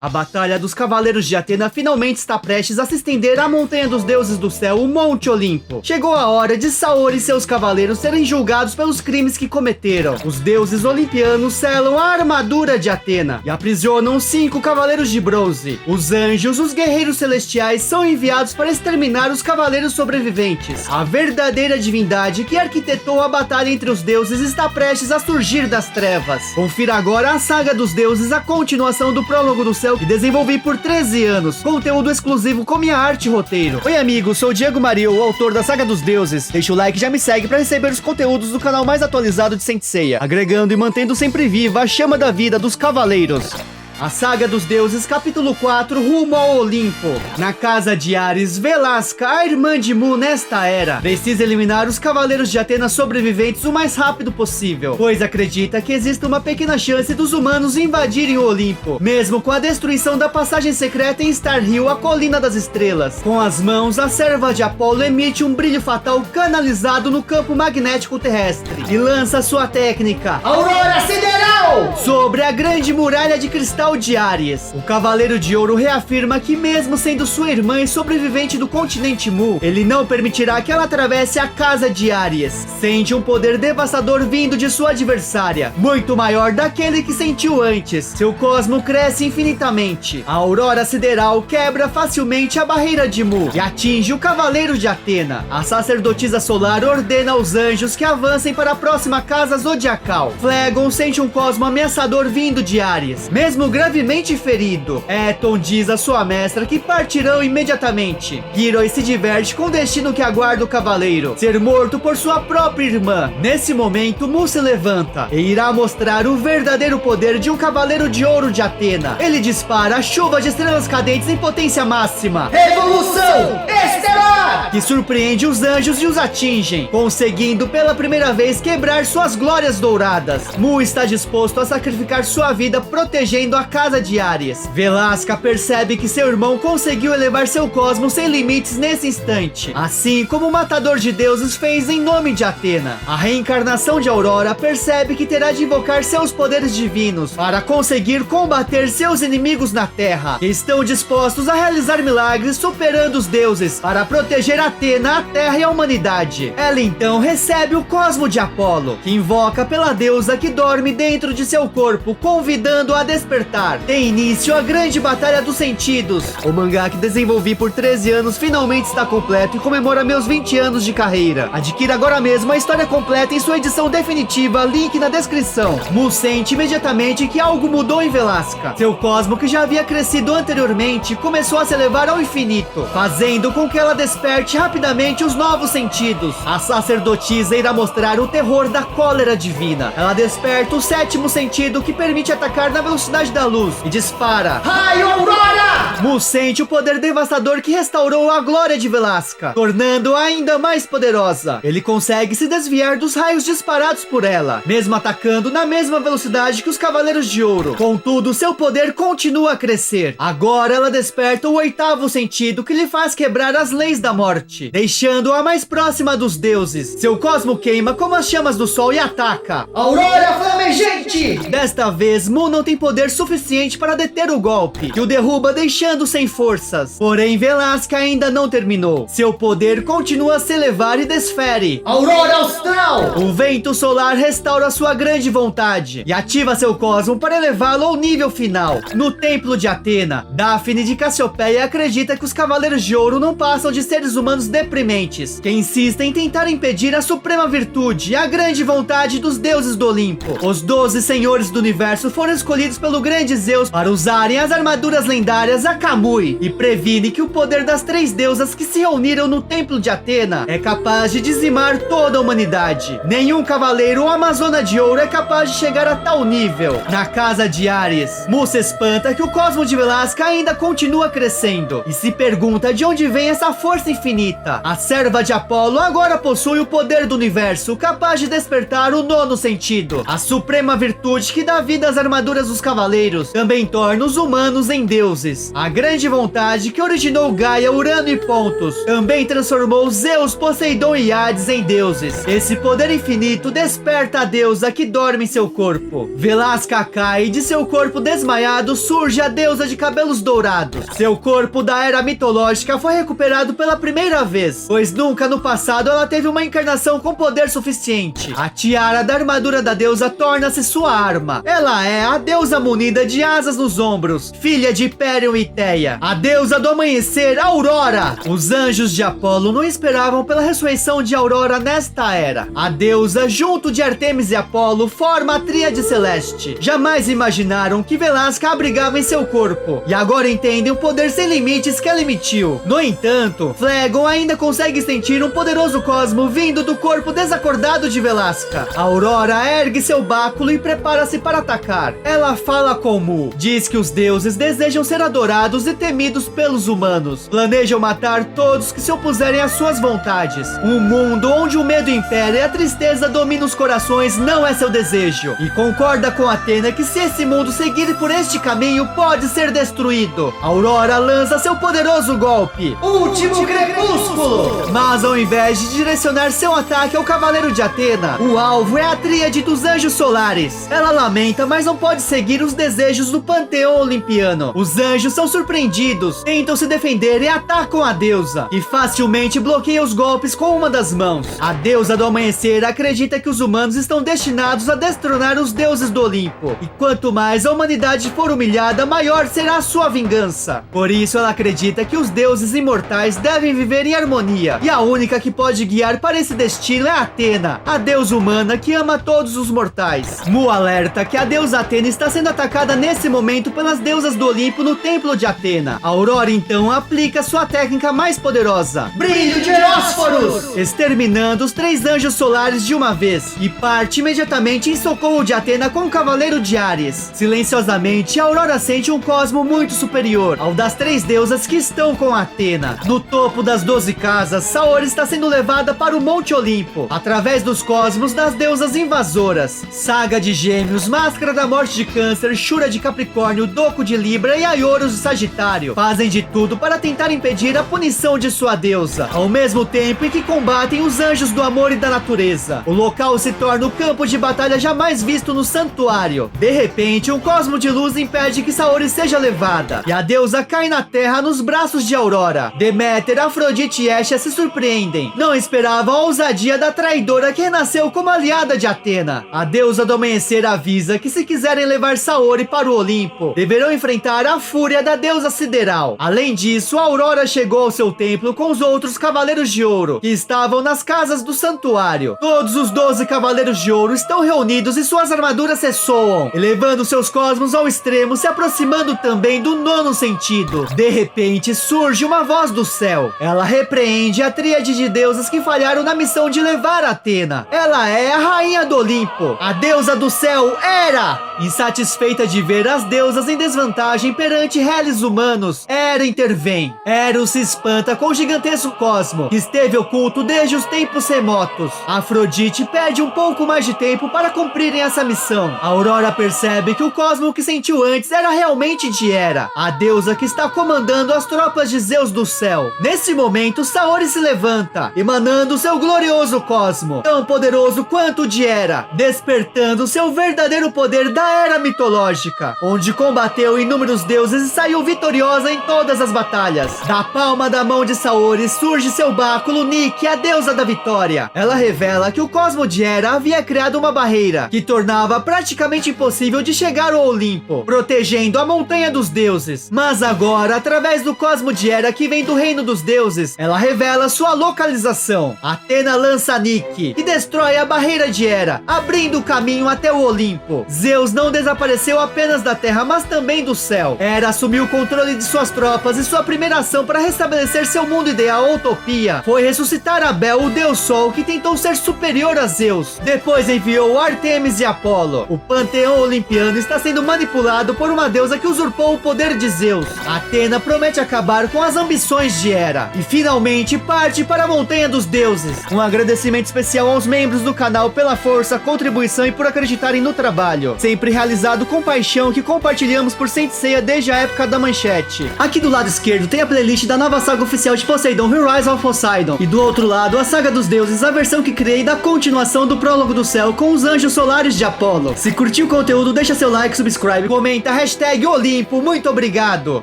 A Batalha dos Cavaleiros de Atena finalmente está prestes a se estender à Montanha dos Deuses do Céu, o Monte Olimpo. Chegou a hora de Saori e seus cavaleiros serem julgados pelos crimes que cometeram. Os deuses olimpianos selam a armadura de Atena e aprisionam 5 cavaleiros de bronze. Os anjos, os guerreiros celestiais, são enviados para exterminar os cavaleiros sobreviventes. A verdadeira divindade que arquitetou a batalha entre os deuses está prestes a surgir das trevas. Confira agora a Saga dos Deuses, a continuação do Prólogo do Céu que desenvolvi por 13 anos, conteúdo exclusivo com minha arte e roteiro. Oi amigos, sou o Diego Mario, o autor da Saga dos Deuses. Deixa o like e já me segue para receber os conteúdos do canal mais atualizado de Saint Seiya, agregando e mantendo sempre viva a chama da vida dos cavaleiros. A Saga dos Deuses, capítulo 4, rumo ao Olimpo. Na casa de Ares, Velasca, a irmã de Mu nesta era, precisa eliminar os cavaleiros de Atena sobreviventes o mais rápido possível, pois acredita que existe uma pequena chance dos humanos invadirem o Olimpo, mesmo com a destruição da passagem secreta em Star Hill, a colina das estrelas. Com as mãos, a serva de Apolo emite um brilho fatal canalizado no campo magnético terrestre e lança sua técnica Aurora Sideral sobre a grande muralha de cristal de Ares. O Cavaleiro de Ouro reafirma que mesmo sendo sua irmã e sobrevivente do continente Mu, ele não permitirá que ela atravesse a casa de Ares. Sente um poder devastador vindo de sua adversária, muito maior daquele que sentiu antes. Seu cosmo cresce infinitamente. A Aurora Sideral quebra facilmente a barreira de Mu e atinge o Cavaleiro de Atena. A sacerdotisa solar ordena aos anjos que avancem para a próxima casa zodiacal. Flegon sente um cosmo ameaçador vindo de Ares, mesmo gravemente ferido. Eton diz à sua mestra que partirão imediatamente. Giroi se diverte com o destino que aguarda o cavaleiro: ser morto por sua própria irmã. Nesse momento, Mu se levanta e irá mostrar o verdadeiro poder de um Cavaleiro de Ouro de Atena. Ele dispara a chuva de estrelas cadentes em potência máxima, Revolução Estelar, que surpreende os anjos e os atingem, conseguindo pela primeira vez quebrar suas glórias douradas. Mu está disposto a sacrificar sua vida protegendo a casa de Ares. Velasca percebe que seu irmão conseguiu elevar seu cosmo sem limites nesse instante, assim como o Matador de Deuses fez em nome de Atena. A reencarnação de Aurora percebe que terá de invocar seus poderes divinos para conseguir combater seus inimigos na Terra, que estão dispostos a realizar milagres superando os deuses para proteger Atena, a Terra e a humanidade. Ela então recebe o cosmo de Apolo, que invoca pela deusa que dorme dentro de seu corpo, convidando-a a despertar. Tem início a grande batalha dos sentidos. O mangá que desenvolvi por 13 anos finalmente está completo e comemora meus 20 anos de carreira. Adquira agora mesmo a história completa em sua edição definitiva, link na descrição. Mu sente imediatamente que algo mudou em Velasca. Seu cosmo, que já havia crescido anteriormente, começou a se elevar ao infinito, fazendo com que ela desperte rapidamente os novos sentidos. A sacerdotisa irá mostrar o terror da cólera divina. Ela desperta o 7º sentido, que permite atacar na velocidade da luz, e dispara Raio Aurora! Mu sente o poder devastador que restaurou a glória de Velasca, tornando-a ainda mais poderosa. Ele consegue se desviar dos raios disparados por ela, mesmo atacando na mesma velocidade que os Cavaleiros de Ouro. Contudo, seu poder continua a crescer. Agora ela desperta o 8º sentido, que lhe faz quebrar as leis da morte, deixando-a mais próxima dos deuses. Seu cosmo queima como as chamas do sol e ataca Aurora Flamejante! Desta vez, Mu não tem poder suficiente para deter o golpe, que o derruba deixando sem forças. Porém, Velasca ainda não terminou. Seu poder continua a se elevar e desfere Aurora Austral! O vento solar restaura sua grande vontade e ativa seu cosmo para elevá-lo ao nível final. No templo de Atena, Daphne de Cassiopeia acredita que os Cavaleiros de Ouro não passam de seres humanos deprimentes, que insistem em tentar impedir a suprema virtude e a grande vontade dos deuses do Olimpo. Os 12 senhores do universo foram escolhidos pelo grande Zeus para usarem as armaduras lendárias Akamui, e previne que o poder das 3 deusas que se reuniram no templo de Atena é capaz de dizimar toda a humanidade. Nenhum cavaleiro ou amazona de ouro é capaz de chegar a tal nível. Na casa de Ares, Mu se espanta que o cosmo de Velasca ainda continua crescendo e se pergunta de onde vem essa força infinita. A serva de Apolo agora possui o poder do universo, capaz de despertar o 9º sentido, a suprema virtude que dá vida às armaduras dos cavaleiros. Também torna os humanos em deuses. A A grande vontade que originou Gaia, Urano e Pontos também transformou Zeus, Poseidon e Hades em deuses. Esse poder infinito desperta a deusa que dorme em seu corpo. Velasca cai e de seu corpo desmaiado surge a deusa de cabelos dourados. Seu corpo da era mitológica foi recuperado pela primeira vez, pois nunca no passado ela teve uma encarnação com poder suficiente. A tiara da armadura da deusa torna-se sua arma. Ela é a deusa munida de asas nos ombros, filha de Hipérion e Teia, a deusa do amanhecer, Aurora. Os anjos de Apolo não esperavam pela ressurreição de Aurora nesta era. A deusa, junto de Artemis e Apolo, forma a tríade celeste. Jamais imaginaram que Velasca abrigava em seu corpo, e agora entendem o poder sem limites que ela emitiu. No entanto, Flegon ainda consegue sentir um poderoso cosmo vindo do corpo desacordado de Velasca. Aurora ergue seu báculo e prepara-se para atacar. Ela fala com Mu, diz que os deuses desejam ser adorados e temidos pelos humanos. Planejam matar todos que se opuserem às suas vontades. Um mundo onde o medo impera e a tristeza domina os corações não é seu desejo. E concorda com Atena que se esse mundo seguir por este caminho, pode ser destruído. Aurora lança seu poderoso golpe, Último Crepúsculo! Mas ao invés de direcionar seu ataque ao Cavaleiro de Atena, o alvo é a tríade dos anjos solares. Ela lamenta, mas não pode seguir os desejos do panteão olimpiano. Os anjos são surpreendidos, tentam se defender e atacam a deusa, que facilmente bloqueia os golpes com uma das mãos. A deusa do amanhecer acredita que os humanos estão destinados a destronar os deuses do Olimpo, e quanto mais a humanidade for humilhada, maior será a sua vingança. Por isso ela acredita que os deuses imortais devem viver em harmonia, e a única que pode guiar para esse destino é Atena, a deusa humana que ama todos os mortais. Mu alerta que a deusa Atena está sendo atacada nesse momento pelas deusas do Olimpo no templo de Atena. A Aurora então aplica sua técnica mais poderosa, Brilho de Eósforos, exterminando os 3 anjos solares de uma vez, e parte imediatamente em socorro de Atena com o Cavaleiro de Áries. Silenciosamente, a Aurora sente um cosmo muito superior ao das 3 deusas que estão com Atena. No topo das 12 casas, Saori está sendo levada para o Monte Olimpo, através dos cosmos das deusas invasoras. Saga de Gêmeos, Máscara da Morte de Câncer, Shura de Capricórnio, Doco de Libra e Aioros de Sagitário fazem de tudo para tentar impedir a punição de sua deusa, ao mesmo tempo em que combatem os anjos do amor e da natureza. O local se torna o campo de batalha jamais visto no santuário. De repente, um cosmo de luz impede que Saori seja levada, e a deusa cai na terra nos braços de Aurora. Deméter, Afrodite e Hestia se surpreendem. Não esperavam a ousadia da traidora que renasceu como aliada de Atena. A deusa do amanhecer avisa que se quiserem levar Saori para o Olimpo, deverão enfrentar a fúria da deusa sideral. Além disso, a Aurora chegou ao seu templo com os outros Cavaleiros de Ouro, que estavam nas casas do santuário. Todos os 12 Cavaleiros de Ouro estão reunidos e suas armaduras ressoam, elevando seus cosmos ao extremo, se aproximando também do 9º sentido. De repente, surge uma voz do céu. Ela repreende a tríade de deusas que falharam na missão de levar Atena. Ela é a rainha do Olimpo, a deusa do céu, Hera! Insatisfeita de ver as deusas em desvantagem perante réis humanos, Hera intervém. Eros se espanta com o gigantesco cosmo, que esteve oculto desde os tempos remotos. Afrodite pede um pouco mais de tempo para cumprirem essa missão. A Aurora percebe que o cosmo que sentiu antes era realmente de Hera, a deusa que está comandando as tropas de Zeus do céu. Nesse momento, Saori se levanta, emanando seu glorioso cosmo, tão poderoso quanto o de Hera, despertando seu verdadeiro poder da era mitológica, onde combateu inúmeros deuses e saiu vitoriosa em todas as batalhas. Da palma da mão de Saori surge seu báculo Nike, a deusa da vitória. Ela revela que o cosmo de Hera havia criado uma barreira que tornava praticamente impossível de chegar ao Olimpo, protegendo a montanha dos deuses. Mas agora, através do cosmo de Hera que vem do reino dos deuses, ela revela sua localização. Atena lança Nike, que destrói a barreira de Hera, abrindo o caminho até o Olimpo. Zeus não desapareceu apenas da terra, mas também do céu. Hera assumiu o controle de suas tropas e sua primeira ação para restabelecer seu mundo ideal, Utopia, foi ressuscitar Abel, o deus Sol, que tentou ser superior a Zeus. Depois enviou Artemis e Apolo. O panteão olimpiano está sendo manipulado por uma deusa que usurpou o poder de Zeus. Atena promete acabar com as ambições de Hera e finalmente parte para a Montanha dos Deuses. Um agradecimento especial aos membros do canal pela força, contribuição e por acreditarem no trabalho. Sempre sempre realizado com paixão que compartilhamos por Saint Seiya desde a época da manchete. Aqui do lado esquerdo tem a playlist da nova saga oficial de Poseidon, Rise of Poseidon. E do outro lado, a saga dos deuses, a versão que criei da continuação do prólogo do céu com os anjos solares de Apolo. Se curtiu o conteúdo, deixa seu like, subscribe, comenta, hashtag Olimpo, muito obrigado.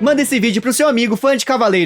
Manda esse vídeo pro seu amigo fã de Cavaleiros.